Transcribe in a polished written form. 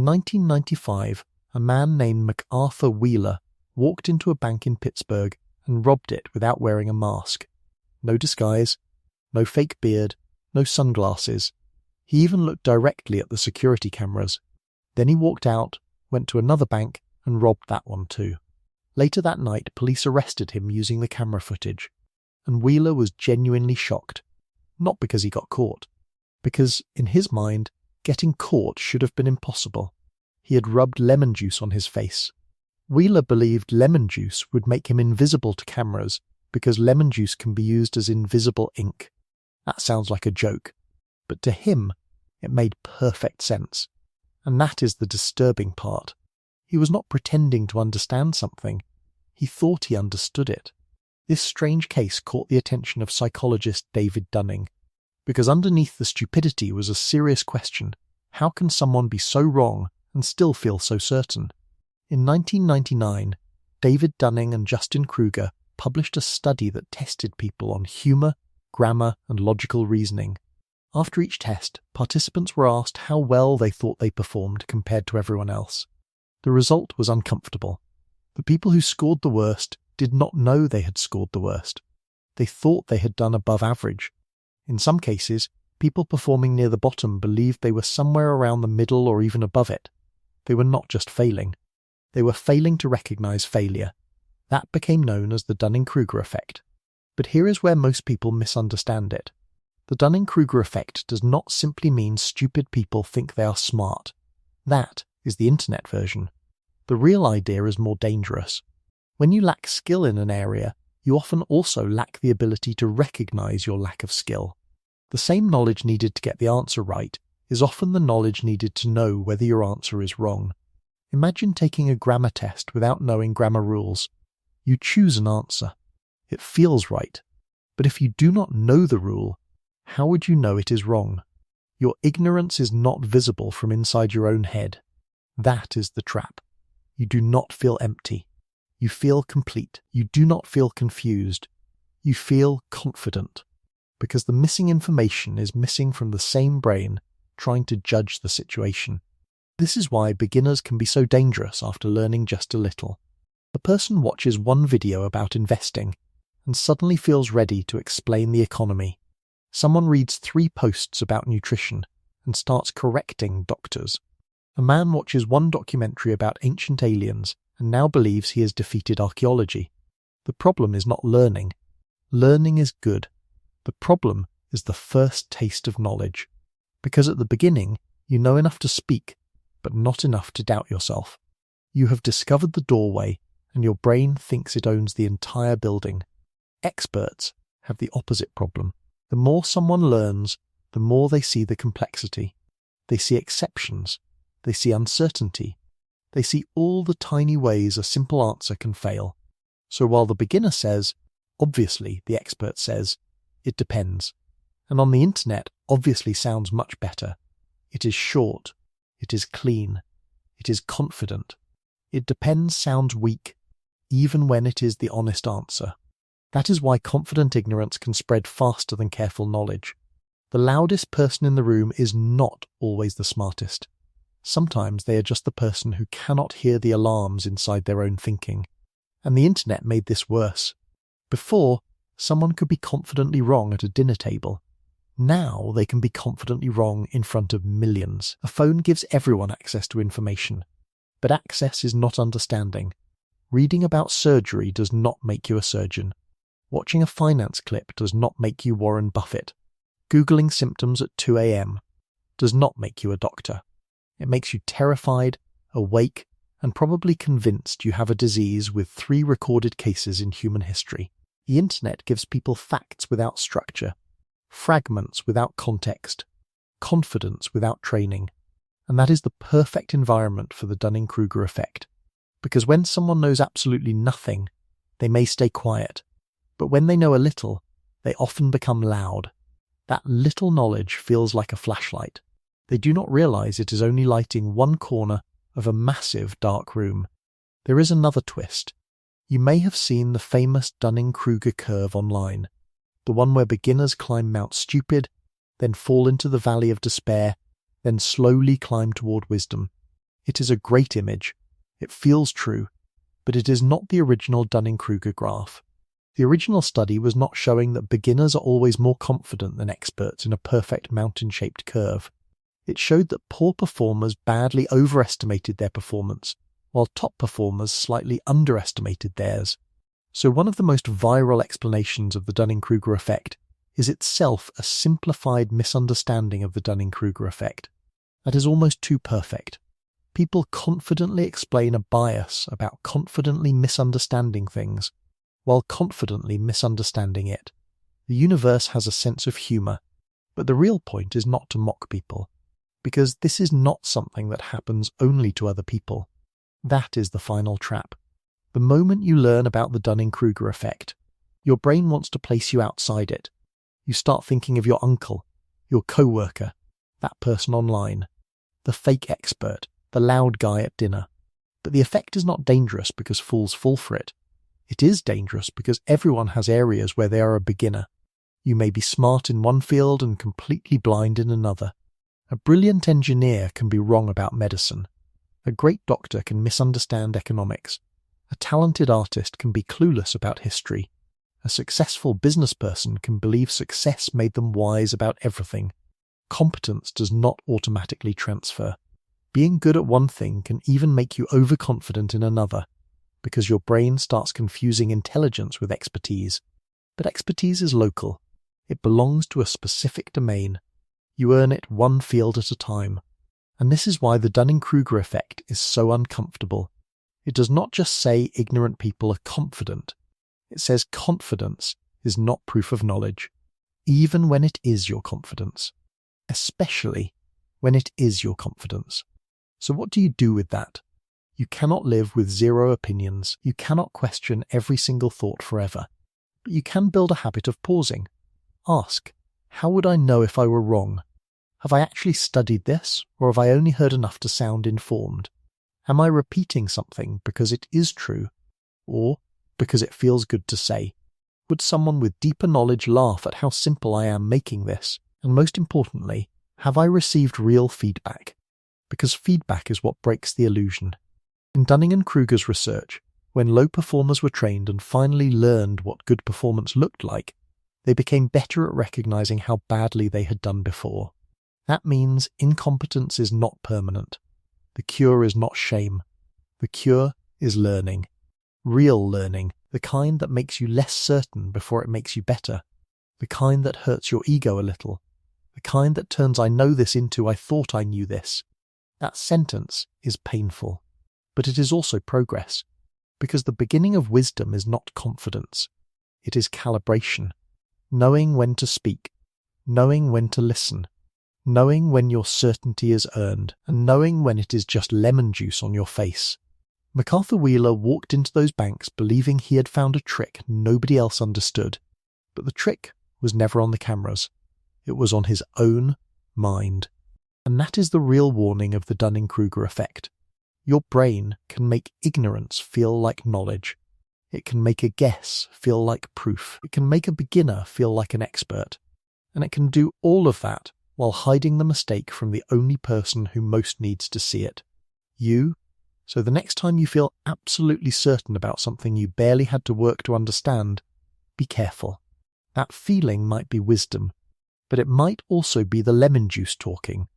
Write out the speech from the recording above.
In 1995, a man named MacArthur Wheeler walked into a bank in Pittsburgh and robbed it without wearing a mask. No disguise, no fake beard, no sunglasses. He even looked directly at the security cameras. Then he walked out, went to another bank, and robbed that one too. Later that night, police arrested him using the camera footage, and Wheeler was genuinely shocked. Not because he got caught, because, in his mind, getting caught should have been impossible. He had rubbed lemon juice on his face. Wheeler believed lemon juice would make him invisible to cameras because lemon juice can be used as invisible ink. That sounds like a joke, but to him, it made perfect sense. And that is the disturbing part. He was not pretending to understand something. He thought he understood it. This strange case caught the attention of psychologist David Dunning, because underneath the stupidity was a serious question: how can someone be so wrong and still feel so certain? In 1999, David Dunning and Justin Kruger published a study that tested people on humor, grammar, and logical reasoning. After each test, participants were asked how well they thought they performed compared to everyone else. The result was uncomfortable. The people who scored the worst did not know they had scored the worst. They thought they had done above average. In some cases, people performing near the bottom believed they were somewhere around the middle or even above it. They were not just failing. They were failing to recognize failure. That became known as the Dunning-Kruger Effect. But here is where most people misunderstand it. The Dunning-Kruger Effect does not simply mean stupid people think they are smart. That is the internet version. The real idea is more dangerous. When you lack skill in an area, you often also lack the ability to recognize your lack of skill. The same knowledge needed to get the answer right is often the knowledge needed to know whether your answer is wrong. Imagine taking a grammar test without knowing grammar rules. You choose an answer. It feels right. But if you do not know the rule, how would you know it is wrong? Your ignorance is not visible from inside your own head. That is the trap. You do not feel empty. You feel complete. You do not feel confused. You feel confident. Because the missing information is missing from the same brain trying to judge the situation. This is why beginners can be so dangerous after learning just a little. A person watches one video about investing and suddenly feels ready to explain the economy. Someone reads 3 posts about nutrition and starts correcting doctors. A man watches one documentary about ancient aliens and now believes he has defeated archaeology. The problem is not learning. Learning is good. The problem is the first taste of knowledge. Because at the beginning, you know enough to speak, but not enough to doubt yourself. You have discovered the doorway, and your brain thinks it owns the entire building. Experts have the opposite problem. The more someone learns, the more they see the complexity. They see exceptions. They see uncertainty. They see all the tiny ways a simple answer can fail. So while the beginner says, obviously, the expert says, it depends. And on the internet, obviously sounds much better. It is short. It is clean. It is confident. It depends sounds weak, even when it is the honest answer. That is why confident ignorance can spread faster than careful knowledge. The loudest person in the room is not always the smartest. Sometimes they are just the person who cannot hear the alarms inside their own thinking. And the internet made this worse. Before, someone could be confidently wrong at a dinner table. Now they can be confidently wrong in front of millions. A phone gives everyone access to information. But access is not understanding. Reading about surgery does not make you a surgeon. Watching a finance clip does not make you Warren Buffett. Googling symptoms at 2 a.m. does not make you a doctor. It makes you terrified, awake, and probably convinced you have a disease with 3 recorded cases in human history. The internet gives people facts without structure, fragments without context, confidence without training. And that is the perfect environment for the Dunning-Kruger effect. Because when someone knows absolutely nothing, they may stay quiet. But when they know a little, they often become loud. That little knowledge feels like a flashlight. They do not realize it is only lighting one corner of a massive dark room. There is another twist. You may have seen the famous Dunning-Kruger curve online, the one where beginners climb Mount Stupid, then fall into the Valley of Despair, then slowly climb toward wisdom. It is a great image. It feels true, but it is not the original Dunning-Kruger graph. The original study was not showing that beginners are always more confident than experts in a perfect mountain-shaped curve. It showed that poor performers badly overestimated their performance, while top performers slightly underestimated theirs. So one of the most viral explanations of the Dunning-Kruger effect is itself a simplified misunderstanding of the Dunning-Kruger effect. That is almost too perfect. People confidently explain a bias about confidently misunderstanding things, while confidently misunderstanding it. The universe has a sense of humour, but the real point is not to mock people, because this is not something that happens only to other people. That is the final trap. The moment you learn about the Dunning-Kruger effect, your brain wants to place you outside it. You start thinking of your uncle, your co-worker, that person online, the fake expert, the loud guy at dinner. But the effect is not dangerous because fools fall for it. It is dangerous because everyone has areas where they are a beginner. You may be smart in one field and completely blind in another. A brilliant engineer can be wrong about medicine. A great doctor can misunderstand economics. A talented artist can be clueless about history. A successful business person can believe success made them wise about everything. Competence does not automatically transfer. Being good at one thing can even make you overconfident in another, because your brain starts confusing intelligence with expertise. But expertise is local. It belongs to a specific domain. You earn it one field at a time. And this is why the Dunning-Kruger effect is so uncomfortable. It does not just say ignorant people are confident. It says confidence is not proof of knowledge, even when it is your confidence. Especially when it is your confidence. So what do you do with that? You cannot live with zero opinions. You cannot question every single thought forever. But you can build a habit of pausing. Ask, how would I know if I were wrong? Have I actually studied this, or have I only heard enough to sound informed? Am I repeating something because it is true, or because it feels good to say? Would someone with deeper knowledge laugh at how simple I am making this? And most importantly, have I received real feedback? Because feedback is what breaks the illusion. In Dunning-Kruger's research, when low performers were trained and finally learned what good performance looked like, they became better at recognizing how badly they had done before. That means incompetence is not permanent. The cure is not shame. The cure is learning. Real learning, the kind that makes you less certain before it makes you better. The kind that hurts your ego a little. The kind that turns I know this into I thought I knew this. That sentence is painful, but it is also progress, because the beginning of wisdom is not confidence. It is calibration, knowing when to speak, knowing when to listen, knowing when your certainty is earned, and knowing when it is just lemon juice on your face. MacArthur Wheeler walked into those banks believing he had found a trick nobody else understood, but the trick was never on the cameras. It was on his own mind. And that is the real warning of the Dunning-Kruger effect. Your brain can make ignorance feel like knowledge. It can make a guess feel like proof. It can make a beginner feel like an expert. And it can do all of that while hiding the mistake from the only person who most needs to see it. You. So the next time you feel absolutely certain about something you barely had to work to understand, be careful. That feeling might be wisdom, but it might also be the lemon juice talking.